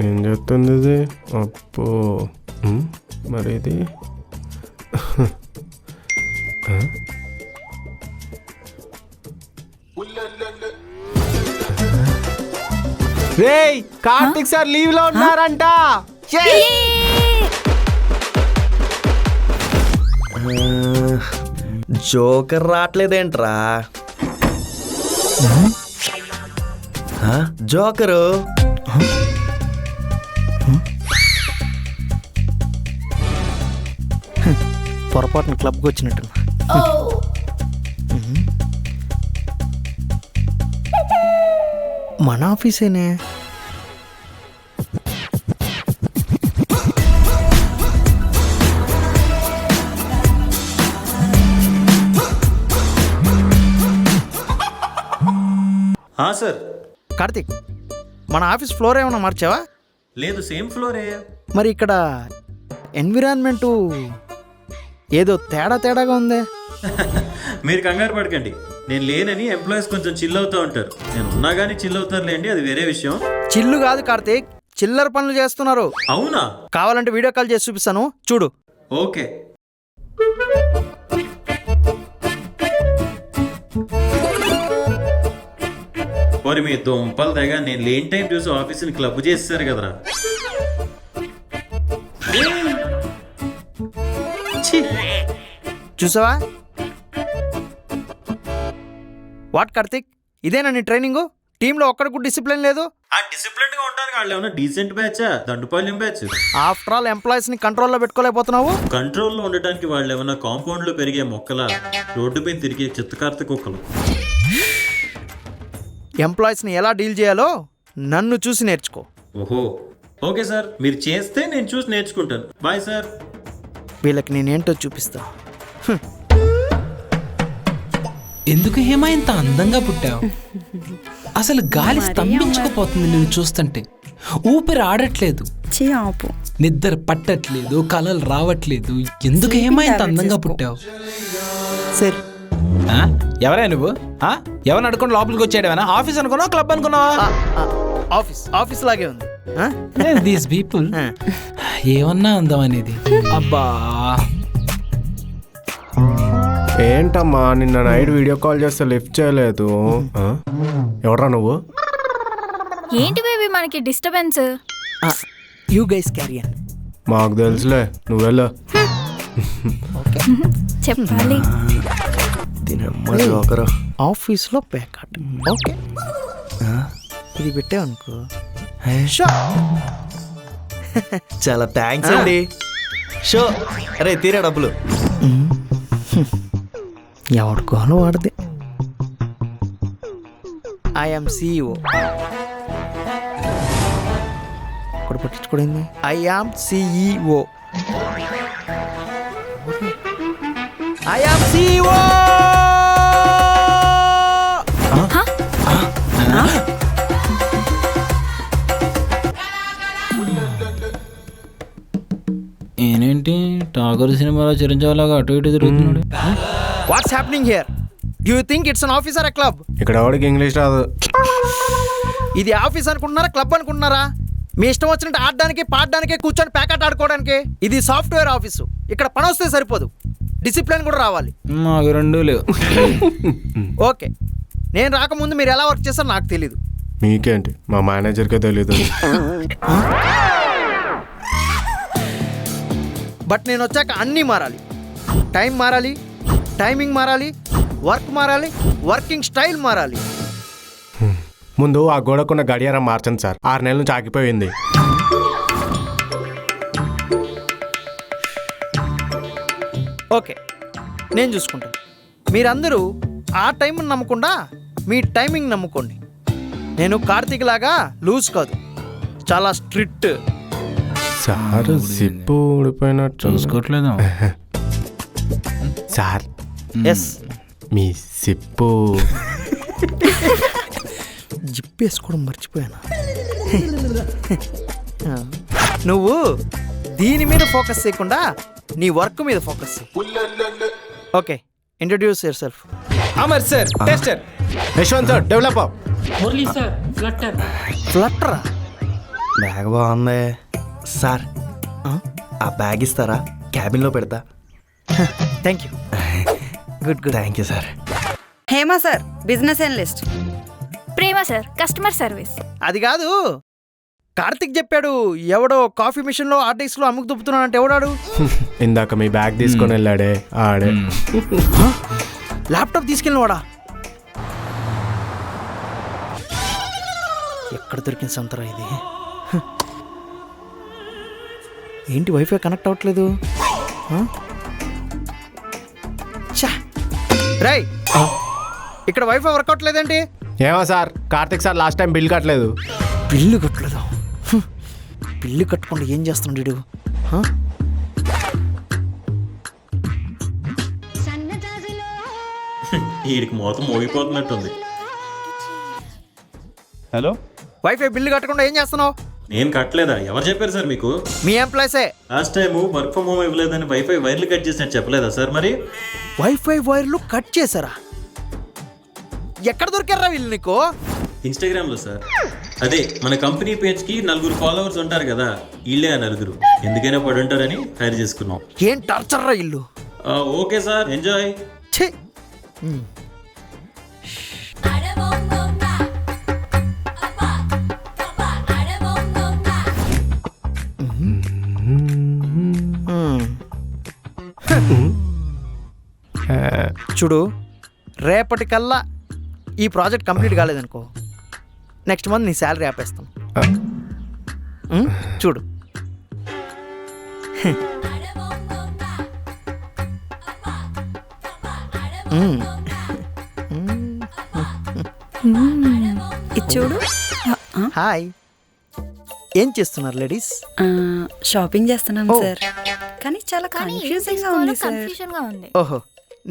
ఏం చెప్తుంది ఇది? అప్పో మరి ఇది రేయ్ కార్తిక్ సార్ లీవ్ లో ఉన్నారంట. జోకర్ రావట్లేదేంట్రా? జోకరు పొరపాటున క్లబ్కి వచ్చినట్టు. మన ఆఫీసేనే. సార్. కార్తిక్, మన ఆఫీస్ ఫ్లోర్ ఏమైనా మార్చావా? లేదు, సేమ్ ఫ్లోరే. మరి ఇక్కడ ఎన్విరాన్మెంటు ఏదో తేడాగా ఉందే. మీరు కంగారు పడకండి, నేను లేనని ఎంప్లాయీస్ కొంచెం చిల్ అవుతూ ఉంటారు. నేను ఉన్నా కానీ చిల్ అవుతారులేండి, అది వేరే విషయం. చిల్లు కాదు కార్తిక్, చిల్లర పనులు చేస్తున్నారు. అవునా? కావాలంటే వీడియో కాల్ చేసి చూపిస్తాను, చూడు. ఓకే. మరి మీ దుంపలు దగ్గర నేను లేని టైం చూసి ఆఫీస్ని క్లబ్ చేస్తారు కదరా. చూసావా? వాట్ కార్తిక్, ఇదేనా నీ ట్రైనింగ్? టీంలో ఒక్కడికి కూడా డిసిప్లిన్ లేదు. ఆ డిసిప్లిన్ గా ఉంటాను. వాళ్ళు ఏమన్నా decent batch, Dandupalem batch. After all employees ని కంట్రోల్లో పెట్టుకోలేకపోతున్నావు. కంట్రోల్లో ఉండటానికి వాళ్ళు ఏమన్నా కాంపౌండ్ లో పెరిగే మొక్కల, రోడ్డు పైన తిరిగే చిత్తకార్తె కుక్కలు. ఎంప్లాయీస్ ని ఎలా డీల్ చేయాలో నన్ను చూసి నేర్చుకో. ఓహో, ఓకే సార్, మీరు చేస్తే నేను చూసి నేర్చుకుంటాను. Bye sir. వీళ్ళకి నేనేంటో చూపిస్తా. ఎందుకు హేమ ఇంత అందంగా పుట్టావు? అసలు గాలి స్తంభించకపోతుంది నిన్ను చూస్తుంటే. ఊపిరి ఆడట్లేదు, నిద్ర పట్టట్లేదు, కలలు రావట్లేదు. ఎందుకు హేమ ఇంత అందంగా పుట్టావు? సరే, ఎవరా నువ్వు? ఎవరిని అడుకొని లోపలికి వచ్చాడేవనా? ఆఫీస్ అనుకున్నావా, క్లబ్ అనుకున్నావా? ఆఫీస్ లాగే ఉంది. దీస్ పీపుల్ ఏమన్నా అందం అనేది. అబ్బా, ఏంటమ్మా నిన్న నైట్ వీడియో కాల్ చేస్తే లిఫ్ట్ చేయలేదు? ఎవడ్రా నువ్వు? ఏంటి బేబీ మనకి disturbance? You guys carry on. మాకు తెలుసులే, నువ్వెళ్ళు. చెప్పాలి. ఆఫీస్లో ప్యాకెట్. ఓకే, ఇది పెట్టావనుకో. చాలా థ్యాంక్స్ అండి. షో, అరే తీరా డబ్బులు. ఎవడుకోవాలో వాడితే. I'm CEO. ఇక్కడ పట్టించుకోండి. I'm CEO. I'm CEO. ఏంటి టాగర్ సినిమాలో చిరంజీవిలాగా అటు ఇటు తిరుగుతున్నాడు? What's happening here? Do you think it's an office or a club? ఇక్కడ ఎవరికి ఇంగ్లీష్ రాదు. ఇది ఆఫీస్ అనుకుంటున్నారా, క్లబ్ అనుకుంటున్నారా? మీ ఇష్టం వచ్చినట్టు ఆడడానికి, పాడడానికి, కూర్చొని ప్యాకెట్ ఆడుకోవడానికి. ఇది సాఫ్ట్వేర్ ఆఫీసు. ఇక్కడ పని వస్తే సరిపోదు, డిసిప్లిన్ కూడా రావాలి. మాకు రెండు లేవు. ఓకే, నేను రాకముందు మీరు ఎలా వర్క్ చేస్తారో నాకు తెలీదు. మీకేంటి, మా మేనేజర్కే తెలీదు. బట్ నేను వచ్చాక అన్నీ మారాలి. టైం మారాలి, టైమింగ్ మారాలి, వర్క్ మారాలి, వర్కింగ్ స్టైల్ మారాలి. ముందు ఆ గోడకున్న గడియారం మార్చండి సార్, 6 నెలల నుంచి ఆగిపోయింది. ఓకే, నేను చూసుకుంటాను. మీరందరూ ఆ టైంని నమ్మకుండా మీ టైమింగ్ నమ్ముకోండి. నేను కార్తీక్ లాగా లూజ్ కాదు, చాలా స్ట్రిక్ట్. సార్ సిప్పు ఊడిపోయినట్టు చూసుకోవట్లేదు సార్. ఎస్, మీ సిప్పు జిప్పేసుకోవడం మర్చిపోయాను. నువ్వు దీని మీద ఫోకస్ చేయకుండా నీ వర్క్ మీద ఫోకస్ చేయి. Okay, introduce yourself. Amar sir, tester. Yashwant sir, developer. Murali sir Flutter. ఫ్లట్టరా? బ్యాగ్ బాగుంది సార్. ఆ బ్యాగ్ ఇస్తారా? క్యాబిన్లో పెడతా. Thank you. Good good. Thank you sir. Hema sir, business analyst. Prema sir, customer service. అది కాదు, కార్తిక్ చెప్పాడు ఎవడో కాఫీ మిషన్ లో ఆర్టిస్ట్ లో అమ్ముకు దుప్పుతున్నాడు అంటే. ఎవడాడు? ఇందాక మీ బ్యాగ్ తీసుకొని వెళ్ళాడే ఆడే. ల్యాప్టాప్ తీసుకెళ్ళిన వాడా? ఎక్కడ దొరికిన సంతరా ఇది? ఏంటి వైఫై కనెక్ట్ అవ్వట్లేదు? రేయ్, ఇక్కడ వైఫై వర్క్ అవ్వట్లేదేంటి? ఏమో sir, Karthik sir last time bill కట్టలేదు. బిల్లు కట్టలేదు? బిల్లు కట్టకుండా ఏం చేస్తున్నాడు వీడు? వీడికి మొత్తం మోగిపోతున్నట్టుంది. హలో, వైఫై బిల్లు కట్టకుండా ఏం చేస్తున్నావు? నేను కట్టలేదా? ఎవరు చెప్పారు సార్ మీకు? మీ ఎంప్లాయీసే. Last time work from home ఇవ్వలేదని వైఫై వైర్లు కట్ చేసినట్టు చెప్పలేదా సార్? మరి వైఫై వైర్లు కట్ చేశారా? ఎక్కడ దొరికారా వీళ్ళు నీకు? ఇన్స్టాగ్రామ్ లో సార్. అదే మన కంపెనీ పేజ్ కి 4 ఫాలోవర్స్ ఉంటారు కదా, వీళ్ళే ఆ 4. ఎందుకైనా పడి ఉంటారని హైర్ చేసుకున్నాం. ఏం టార్చర్ రా ఇల్లు. Okay sir, enjoy. ఛీ. చూడు, రేపటికల్లా ఈ ప్రాజెక్ట్ కంప్లీట్ కాలేదనుకో, నెక్స్ట్ మంత్ నీ శాలరీ ఆపేస్తాం. చూడు. ఇది చూడు. హాయ్, ఏం చేస్తున్నారు లేడీస్? షాపింగ్ చేస్తున్నాను సార్, కానీ చాలా కన్ఫ్యూజింగ్ గా ఉంది సార్. కన్ఫ్యూజన్ గా ఉంది. ఓహో,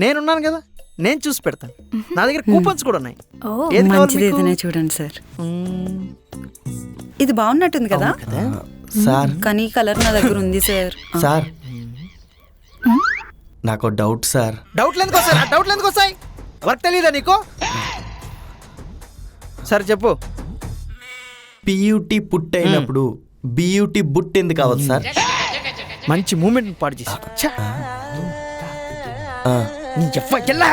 నేనున్నాను కదా, నేను చూసి పెడతాను. నా దగ్గర కూపన్స్ కూడా ఉన్నాయి. ఓ, ఏది కావాలి మంచిది మీకు? ఏదైనా చూడండి సార్. ఇది బాగున్నట్టుంది కదా, సార్ కానీ కలర్ నా దగ్గర ఉంది సార్. సార్ నాకు డౌట్ సార్. డౌట్లు ఎందుకు వస్తాయి? డౌట్లు ఎందుకు వస్తాయి? వర్క్ తెలియదా నీకు? సరే చెప్పు. పియూటీ పుట్ అయినప్పుడు బియూటీ బుట్ ఎందుకు అవ్వదు సార్? మంచి మూమెంట్ పాడు చేసి. ఛ! నీ ఎవ్వ ఎల్లా.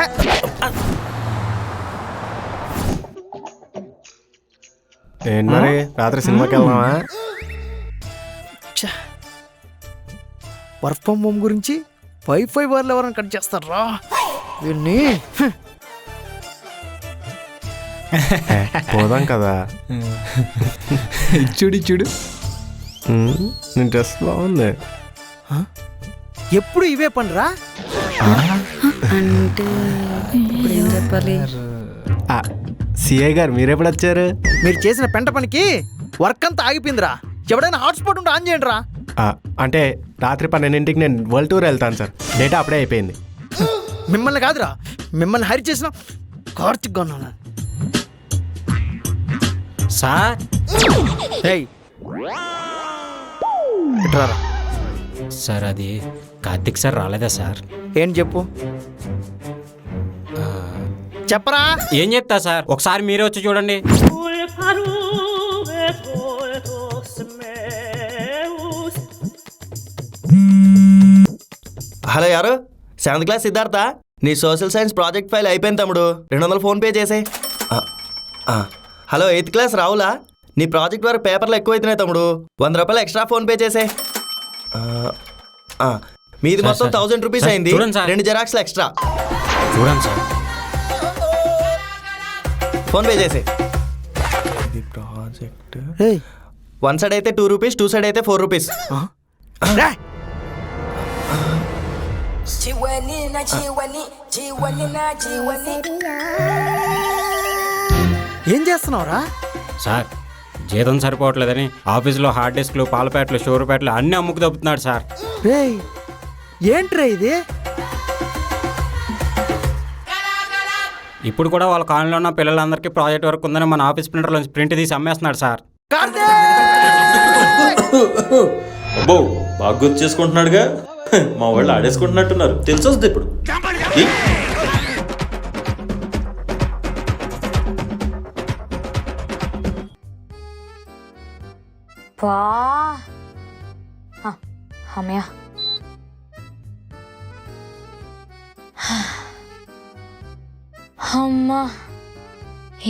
ఏంటి మరి రాత్రి సినిమాకి వెళ్దామా? వర్క్ ఫ్రమ్ హోమ్ గురించి వైఫై వాళ్ళు ఎవరైనా కట్ చేస్తారా వీళ్ళని? పోదాం కదా. చూడు చూడు, నీ డ్రెస్ బాగుంది. ఎప్పుడు ఇవే పనిరా? అంటే ఇప్పుడు ఏం చెప్పాలి? సిఐ గారు మీరెప్పుడు వచ్చారు? మీరు చేసిన పెంట పనికి వర్క్ అంతా ఆగిపోయిందిరా. ఎవడైనా హాట్స్పాట్ ఉంటే ఆన్ చేయండి రా. అంటే రాత్రి 12ంటికి నేను వరల్డ్ టూర్ వెళ్తాను సార్. డేటా అప్పుడే అయిపోయింది. మిమ్మల్ని కాదురా, మిమ్మల్ని హైర్ చేసిన కార్తిక్ ఉన్నాను సార్ సార్, అది కార్తిక్ సార్ రాలేదా సార్? ఏం చెప్పు, చెప్పరా. ఏం చెప్తా సార్, ఒకసారి మీరే వచ్చి చూడండి. హలో, ఎవరు? 7th class Siddhartha. నీ సోషల్ సైన్స్ ప్రాజెక్ట్ ఫైల్ అయిపోయింది తమ్ముడు. 200 ఫోన్ పే చేసే. హలో, 8th క్లాస్ రావులా. నీ ప్రాజెక్ట్ వరకు పేపర్లు ఎక్కువ అవుతున్నాయి తమ్ముడు. 100 రూపాయలు ఎక్స్ట్రా ఫోన్ పే చేసే. మీది మొత్తం 1000 రూపీస్ అయింది. 2 జిరాక్స్లు ఎక్స్ట్రా. చూడండి సార్, ఫోన్ పే చేసే. ఇది ప్రాజెక్ట్ 1 సైడ్ అయితే 2 రూపీస్, 2 సైడ్ అయితే 4 రూపీస్. ఏం చేస్తున్నావురా? సార్ జీతం సరిపోవట్లేదని ఆఫీస్లో హార్డ్ డిస్క్లు, పాల ప్యాకెట్లు, షూర్ ప్యాకెట్లు అన్నీ అమ్ముకు తప్పుతున్నాడు సార్. రేయ్, ఏంట్రా ఇది? ఇప్పుడు కూడా వాళ్ళ కాలనీలో ఉన్న పిల్లలందరికీ ప్రాజెక్ట్ వర్క్ ఉందని మన ఆఫీస్ ప్రింటర్లో ప్రింట్ తీసి అమ్మేస్తున్నాడు సార్. అబ్బో, బాగా గుర్తు చేసుకుంటున్నాడుగా. మా వాళ్ళు ఆడేసుకుంటున్నట్టున్నారు. తెలిసి వస్తుంది ఇప్పుడు. అబ్బా అమ్మయ్య అమ్మా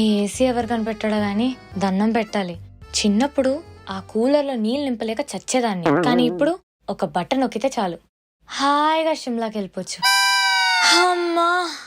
ఏసీ ఎవరు కనిపెట్టాడో గాని దండం పెట్టాలి. చిన్నప్పుడు ఆ కూలర్లో నీళ్ళు నింపలేక చచ్చేదాన్ని, కానీ ఇప్పుడు ఒక బటన్ నొక్కితే చాలు హాయిగా షిమ్లాకి వెళ్ళిపోవచ్చు. అమ్మా